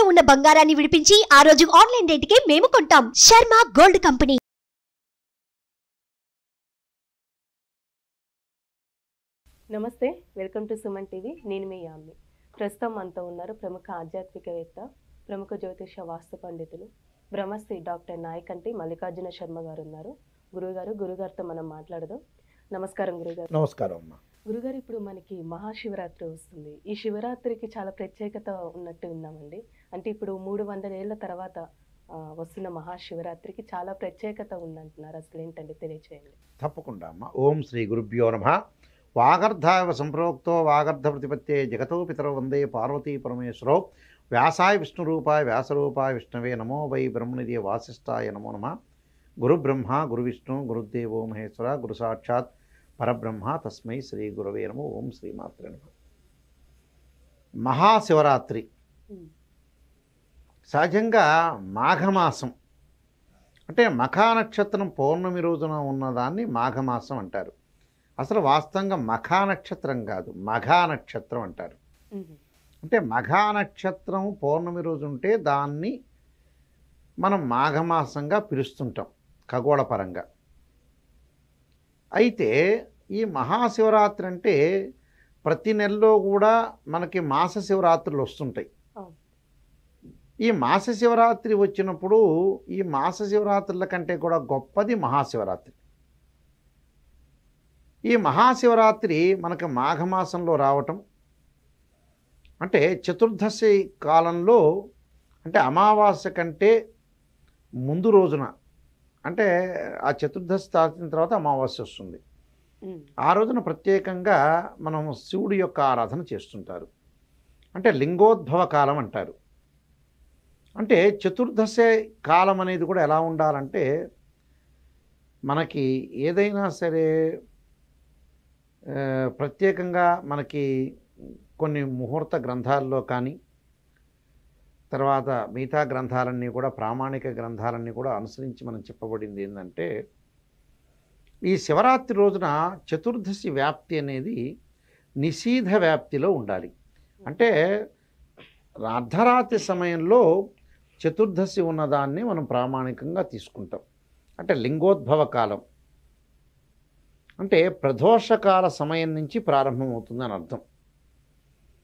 తాకట్టులో ఉన్న బంగారాన్ని విడిపించి ఆ రోజు ఆన్లైన్ రేటుకే మేము కొంటాం. Sharma gold company. నమస్తే, వెల్కమ్ టు సుమన్ టీవీ. నేను మీ యామ్ని. ప్రస్తుతం మనతో ఉన్నారు ప్రముఖ ఆధ్యాత్మికవేత్త, ప్రముఖ జ్యోతిష వాస్తు పండితులు, బ్రహ్మశ్రీ డాక్టర్ నాయకంటి మల్లికార్జున శర్మ గారు ఉన్నారు. గురుగారితో మనం మాట్లాడదాం. నమస్కారం గురుగారు. నమస్కారం అమ్మా. గురుగారు, ఇప్పుడు మనకి మహాశివరాత్రి వస్తుంది. ఈ శివరాత్రికి చాలా ప్రత్యేకత ఉన్నట్టు విన్నామండి. అంటే ఇప్పుడు 300 ఏళ్ల తర్వాత వస్తున్న మహాశివరాత్రికి చాలా ప్రత్యేకత ఉందంటున్నారు. అసలు ఏంటండి, తెలియచేయండి. తప్పకుండా అమ్మా. ఓం శ్రీ గురుభ్యో నమః. వాగర్ధావ సంప్రోక్తో వాగర్ధ ప్రతిపత్తే జగతో పితరో వందే పార్వతీ పరమేశ్వరో వ్యాసాయ విష్ణురూపాయ వ్యాసరూపాయ విష్ణవే నమో వై బ్రహ్మనిధి వాసిష్ఠాయ నమో నమః. గురుబ్రహ్మ గురువిష్ణు గురుదేవో మహేశ్వర గురు సాక్షాత్ పరబ్రహ్మ తస్మై శ్రీ గురవే నమో. ఓం శ్రీమాత్రే నమః. మహాశివరాత్రి సహజంగా మాఘమాసం అంటే మఖా నక్షత్రం పౌర్ణమి రోజున ఉన్నదాన్ని మాఘమాసం అంటారు. అసలు వాస్తవంగా మఖా నక్షత్రం కాదు, మఘా నక్షత్రం అంటారు. అంటే మఘా నక్షత్రం పౌర్ణమి రోజు ఉంటే దాన్ని మనం మాఘమాసంగా పిలుస్తుంటాం ఖగోళపరంగా. అయితే ఈ మహాశివరాత్రి అంటే ప్రతి నెలలో కూడా మనకి మాస శివరాత్రులు వస్తుంటాయి. ఈ మాస శివరాత్రి వచ్చినప్పుడు ఈ మాస శివరాత్రుల కంటే కూడా గొప్పది మహాశివరాత్రి. ఈ మహాశివరాత్రి మనకి మాఘమాసంలో రావటం అంటే చతుర్దశి కాలంలో, అంటే అమావాస్య కంటే ముందు రోజున, అంటే ఆ చతుర్దశి తాకిన తర్వాత అమావాస్య వస్తుంది. ఆ రోజున ప్రత్యేకంగా మనం శివుడి యొక్క ఆరాధన చేస్తుంటారు. అంటే లింగోద్భవ కాలం అంటారు. అంటే చతుర్దశి కాలం అనేది కూడా ఎలా ఉండాలంటే, మనకి ఏదైనా సరే ప్రత్యేకంగా మనకి కొన్ని ముహూర్త గ్రంథాల్లో కానీ, తర్వాత మిగతా గ్రంథాలన్నీ కూడా ప్రామాణిక గ్రంథాలన్నీ కూడా అనుసరించి మనం చెప్పబడింది ఏంటంటే, ఈ శివరాత్రి రోజున చతుర్దశి వ్యాప్తి అనేది నిషీధ వ్యాప్తిలో ఉండాలి. అంటే అర్ధరాత్రి సమయంలో చతుర్దశి ఉన్నదాన్ని మనం ప్రామాణికంగా తీసుకుంటాం. అంటే లింగోద్భవ కాలం అంటే ప్రదోషకాల సమయం నుంచి ప్రారంభమవుతుందని అర్థం.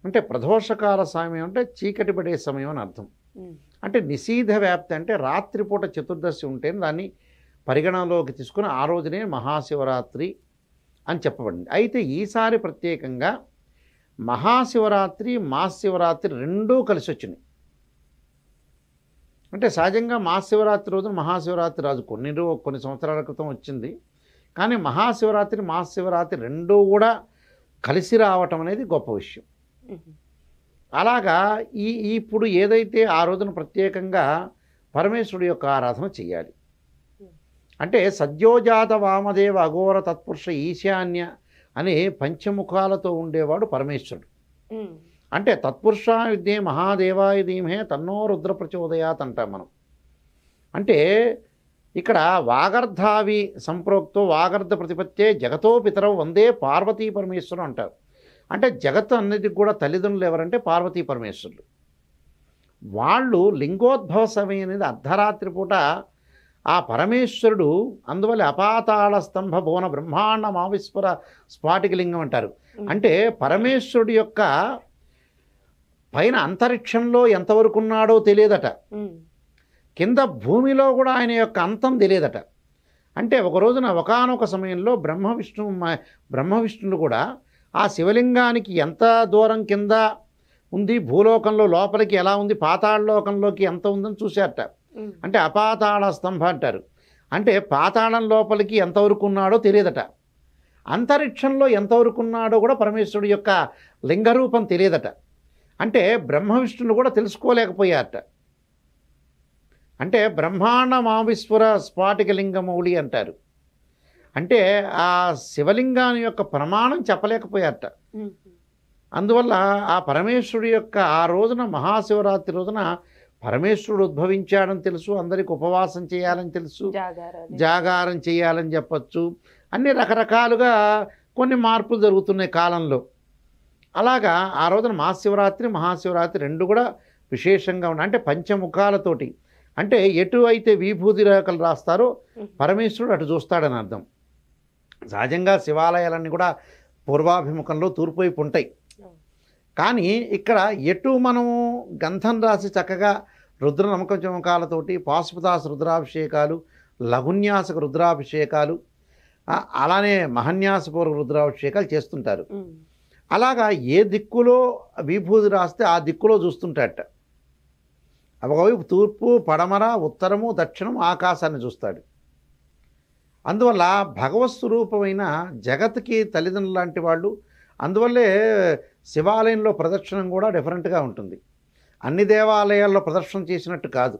అంటే ప్రదోషకాల సమయం అంటే చీకటి పడే సమయం అని అర్థం. అంటే నిషీధ వ్యాప్తి అంటే రాత్రిపూట చతుర్దశి ఉంటేనే దాన్ని పరిగణలోకి తీసుకుని ఆ రోజునే మహాశివరాత్రి అని చెప్పబడింది. అయితే ఈసారి ప్రత్యేకంగా మహాశివరాత్రి మహాశివరాత్రి రెండూ కలిసి వచ్చినాయి. అంటే సహజంగా మహాశివరాత్రి రోజున మహాశివరాత్రి రాజు కొన్ని సంవత్సరాల క్రితం వచ్చింది. కానీ మహాశివరాత్రి మహాశివరాత్రి రెండూ కూడా కలిసి రావటం అనేది గొప్ప విషయం. అలాగా ఇప్పుడు ఏదైతే ఆ రోజున ప్రత్యేకంగా పరమేశ్వరుడి యొక్క ఆరాధన చేయాలి. అంటే సద్యోజాత వామదేవ అఘోర తత్పురుష ఈశాన్య అనే పంచముఖాలతో ఉండేవాడు పరమేశ్వరుడు. అంటే తత్పురుష విద్యే మహాదేవాయ ధీమహే తన్నో రుద్ర ప్రచోదయాత్ అంటాం మనం. అంటే ఇక్కడ వాగర్ధావి సంప్రోక్తో వాగర్ధ ప్రతిపత్తే జగతో పితరవు వందే పార్వతీ పరమేశ్వరుడు అంటారు. అంటే జగత్తు అన్నిటికి కూడా తల్లిదండ్రులు ఎవరంటే పార్వతీ పరమేశ్వరులు. వాళ్ళు లింగోద్భవ సమయం అనేది అర్ధరాత్రి పూట ఆ పరమేశ్వరుడు, అందువల్ల అపాతాళ స్తంభ భువన బ్రహ్మాండ మావిస్వర స్ఫాటిక లింగం అంటారు. అంటే పరమేశ్వరుడి యొక్క పైన అంతరిక్షంలో ఎంతవరకు ఉన్నాడో తెలియదట, కింద భూమిలో కూడా ఆయన యొక్క అంతం తెలియదట. అంటే ఒక రోజున ఒకానొక సమయంలో బ్రహ్మవిష్ణులు కూడా ఆ శివలింగానికి ఎంత దూరం కింద ఉంది, భూలోకంలో లోపలికి ఎలా ఉంది, పాతాళలోకంలోకి ఎంత ఉందని చూశారట. అంటే అపాతాళ స్తంభ అంటారు. అంటే పాతాళం లోపలికి ఎంతవరకు ఉన్నాడో తెలియదట. అంతరిక్షంలో ఎంతవరకు ఉన్నాడో కూడా పరమేశ్వరుడు యొక్క లింగరూపం తెలియదట. అంటే బ్రహ్మవిష్ణులు కూడా తెలుసుకోలేకపోయారట. అంటే బ్రహ్మాండ మావిశ్వర స్ఫాటిక లింగమౌళి అంటారు. అంటే ఆ శివలింగాన్ని యొక్క ప్రమాణం చెప్పలేకపోయారట. అందువల్ల ఆ పరమేశ్వరుడు యొక్క ఆ రోజున మహాశివరాత్రి రోజున పరమేశ్వరుడు ఉద్భవించాడని తెలుసు, అందరికి ఉపవాసం చేయాలని తెలుసు, జాగారం చేయాలని చెప్పచ్చు, అన్ని రకరకాలుగా కొన్ని మార్పులు జరుగుతున్నాయి కాలంలో. అలాగా ఆ రోజున మహాశివరాత్రి మహాశివరాత్రి రెండు కూడా విశేషంగా ఉన్న అంటే పంచముఖాలతోటి, అంటే ఎటు అయితే విభూతి రేఖలు రాస్తారో పరమేశ్వరుడు అటు చూస్తాడని అర్థం. సహజంగా శివాలయాలన్నీ కూడా పూర్వాభిముఖంలో తూర్పు వైపు ఉంటాయి. కానీ ఇక్కడ ఎటు మనము గంధం రాసి చక్కగా రుద్ర నమ్మకం చమకాలతోటి పాశుపతాస రుద్రాభిషేకాలు, లఘున్యాసక రుద్రాభిషేకాలు, అలానే మహన్యాసపూర్వక రుద్రాభిషేకాలు చేస్తుంటారు. అలాగా ఏ దిక్కులో విభూతి రాస్తే ఆ దిక్కులో చూస్తుంటాడట. ఒకవైపు తూర్పు, పడమర, ఉత్తరము, దక్షిణం, ఆకాశాన్ని చూస్తాడు. అందువల్ల భగవత్ స్వరూపమైన జగత్కి తల్లిదండ్రులు లాంటి వాళ్ళు. అందువల్లే శివాలయంలో ప్రదక్షిణం కూడా డిఫరెంట్గా ఉంటుంది. అన్ని దేవాలయాల్లో ప్రదర్శన చేసినట్టు కాదు.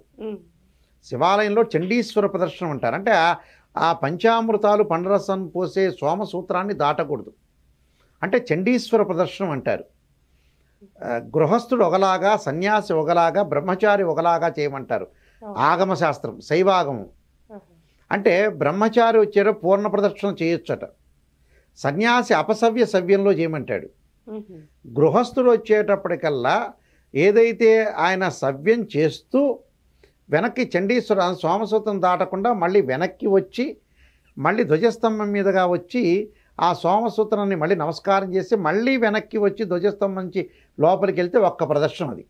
శివాలయంలో చండీశ్వర ప్రదర్శనం అంటారు. అంటే ఆ పంచామృతాలు పండరసం పోసే సోమసూత్రాన్ని దాటకూడదు. అంటే చండీశ్వర ప్రదర్శనం అంటారు. గృహస్థుడు ఒకలాగా, సన్యాసి ఒకలాగా, బ్రహ్మచారి ఒకలాగా చేయమంటారు ఆగమశాస్త్రం, శైవాగమం. అంటే బ్రహ్మచారి వచ్చేటో పూర్ణ ప్రదక్షిణ చేయొచ్చట, సన్యాసి అపసవ్య సవ్యంలో చేయమంటాడు. గృహస్థుడు వచ్చేటప్పటికల్లా ఏదైతే ఆయన సవ్యం చేస్తూ వెనక్కి చండీశ్వర సోమసూత్రం దాటకుండా మళ్ళీ వెనక్కి వచ్చి మళ్ళీ ధ్వజస్తంభం మీదుగా వచ్చి ఆ సోమసూత్రాన్ని మళ్ళీ నమస్కారం చేసి మళ్ళీ వెనక్కి వచ్చి ధ్వజస్తంభం నుంచి లోపలికి వెళ్తే ఒక్క ప్రదర్శన అది.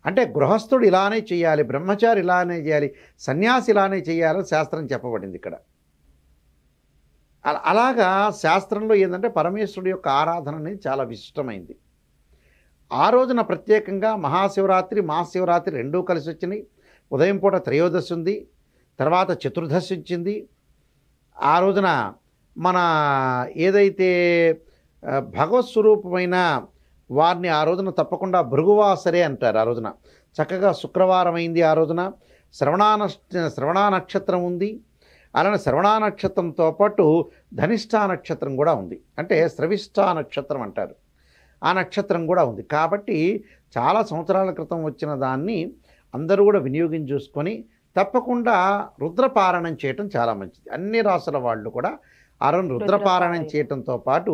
అంటే గృహస్థుడు ఇలానే చేయాలి, బ్రహ్మచారి ఇలానే చేయాలి, సన్యాసి ఇలానే చేయాలని శాస్త్రం చెప్పబడింది ఇక్కడ. అలాగా శాస్త్రంలో ఏంటంటే పరమేశ్వరుడు యొక్క ఆరాధన అనేది చాలా విశిష్టమైంది. ఆ రోజున ప్రత్యేకంగా మహాశివరాత్రి, మహాశివరాత్రి రెండూ కలిసి వచ్చినాయి. ఉదయం పూట త్రయోదశి ఉంది, తర్వాత చతుర్దశి వచ్చింది. ఆ రోజున మన ఏదైతే భగవత్ స్వరూపమైన వారిని ఆ రోజున తప్పకుండా భృగువాసరే అంటారు. ఆ రోజున చక్కగా శుక్రవారం అయింది. ఆ రోజున శ్రవణ నక్షత్రం ఉంది. అలానే శ్రవణ నక్షత్రంతో పాటు ధనిష్టా నక్షత్రం కూడా ఉంది. అంటే స్రవిష్టా నక్షత్రం అంటారు. ఆ నక్షత్రం కూడా ఉంది. కాబట్టి చాలా సంవత్సరాల క్రితం వచ్చిన దాన్ని అందరూ కూడా వినియోగం చూసుకొని తప్పకుండా రుద్రపారాయణం చేయటం చాలా మంచిది. అన్ని రాసుల వాళ్ళు కూడా ఆ రోజు రుద్రపారాయణం చేయటంతో పాటు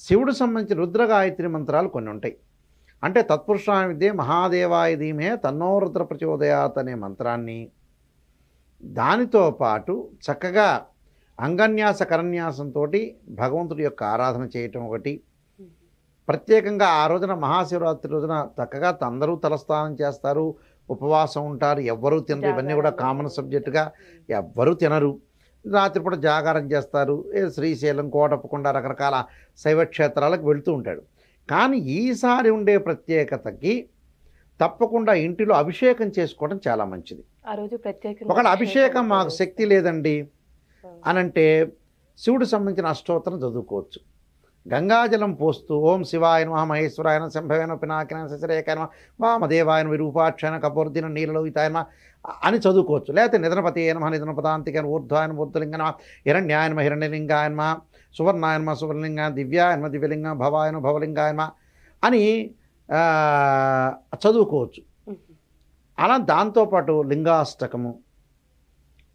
శివుడు సంబంధించిన రుద్రగాయత్రి మంత్రాలు కొన్ని ఉంటాయి. అంటే తత్పురుషాయ విద్యే మహాదేవాయ ధీమే తన్నో రుద్ర ప్రచోదయాత్ అనే మంత్రాన్ని, దానితో పాటు చక్కగా అంగన్యాస కరన్యాసంతో భగవంతుడి యొక్క ఆరాధన చేయటం ఒకటి. ప్రత్యేకంగా ఆ రోజున మహాశివరాత్రి రోజున చక్కగా అందరూ తలస్నానం చేస్తారు, ఉపవాసం ఉంటారు, ఎవ్వరూ తినరు. ఇవన్నీ కూడా కామన్ సబ్జెక్టుగా ఎవ్వరూ తినరు. రాత్రిపూట జాగారం చేస్తారు. శ్రీశైలం, కోటప్పకొండ రకరకాల శైవక్షేత్రాలకు వెళుతూ ఉంటాడు. కానీ ఈసారి ఉండే ప్రత్యేకతకి తప్పకుండా ఇంటిలో అభిషేకం చేసుకోవడం చాలా మంచిది. ఆ రోజు ప్రత్యేకంగా ఒకవేళ అభిషేకం మాకు శక్తి లేదండి అనంటే శివుడు సంబంధించిన అష్టోత్తరం చదువుకోవచ్చు. గంగాజలం పోస్తూ ఓం శివాయ నమః మహేశ్వరాయ నమః శంభవే నమః పినాకిన శశరేకాయ నమః వామదేవాయ నమః విరూపాక్షాయ కపూర్దిన నీలలోహితాయ నమః అని చదువుకోవచ్చు. లేకపోతే నిధనపతే నమః నిధనపదాంతిక ఊర్ధ్వాయ నమః ఊర్ధ్వలింగ నమః హిరణ్యాయ నమః హిరణ్యలింగాయ నమః సువర్ణాయ నమః సువర్ణలింగాయ దివ్యాయ నమః దివ్యలింగ భవాయ నమః భవలింగాయ నమః అని చదువుకోవచ్చు. అలా దాంతోపాటు లింగాష్టకము,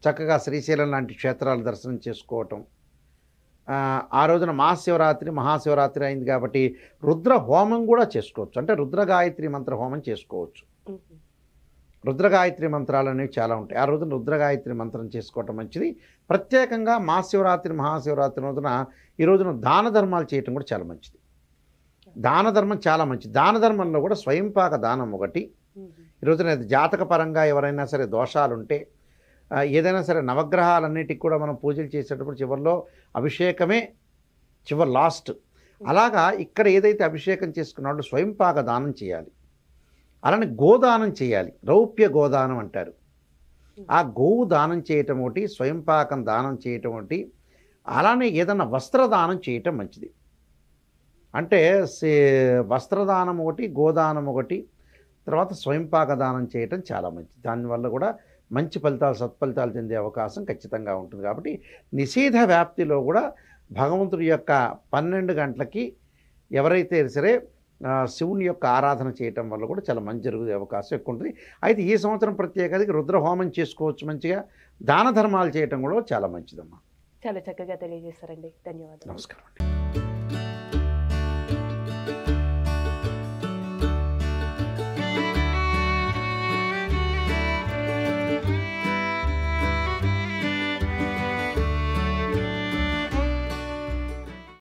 చక్కగా శ్రీశైలం లాంటి క్షేత్రాలు దర్శనం చేసుకోవటం. ఆ రోజున మహాశివరాత్రి అయింది కాబట్టి రుద్ర హోమం కూడా చేసుకోవచ్చు. అంటే రుద్రగాయత్రి మంత్ర హోమం చేసుకోవచ్చు. రుద్రగాయత్రి మంత్రాలు అనేవి చాలా ఉంటాయి. ఆ రోజున రుద్రగాయత్రి మంత్రం చేసుకోవటం మంచిది. ప్రత్యేకంగా మహాశివరాత్రి రోజున ఈ రోజున దాన ధర్మాలు చేయటం కూడా చాలా మంచిది. దాన ధర్మం చాలా మంచిది. దాన ధర్మంలో కూడా స్వయంపాక దానం ఒకటి. ఈ రోజున జాతక పరంగా ఎవరైనా సరే దోషాలుంటే, ఏదైనా సరే నవగ్రహాలన్నిటికి కూడా మనం పూజలు చేసేటప్పుడు చివరిలో అభిషేకమే లాస్ట్. అలాగా ఇక్కడ ఏదైతే అభిషేకం చేసుకున్నాడో స్వయంపాక దానం చేయాలి. అలానే గోదానం చేయాలి. రౌప్య గోదానం అంటారు. ఆ గోవు దానం చేయటం ఒకటి, స్వయంపాకం దానం చేయటం ఒకటి. అలానే ఏదైనా వస్త్రదానం చేయటం మంచిది. అంటే వస్త్రదానం ఒకటి, గోదానం ఒకటి, తర్వాత స్వయంపాక దానం చేయటం చాలా మంచిది. దానివల్ల కూడా మంచి ఫలితాలు, సత్ఫలితాలు చెందే అవకాశం ఖచ్చితంగా ఉంటుంది. కాబట్టి నిషేధ వ్యాప్తిలో కూడా భగవంతుడి యొక్క 12 గంటలకి ఎవరైతే సరే శివుని యొక్క ఆరాధన చేయటం వల్ల కూడా చాలా మంచి జరిగే అవకాశం ఎక్కువ ఉంటుంది. అయితే ఈ సంవత్సరం ప్రత్యేకతకి రుద్రహోమం చేసుకోవచ్చు. మంచిగా దాన ధర్మాలు చేయటం కూడా చాలా మంచిదమ్మా. చాలా చక్కగా తెలియజేశారండి. ధన్యవాదాలు. నమస్కారం అండి.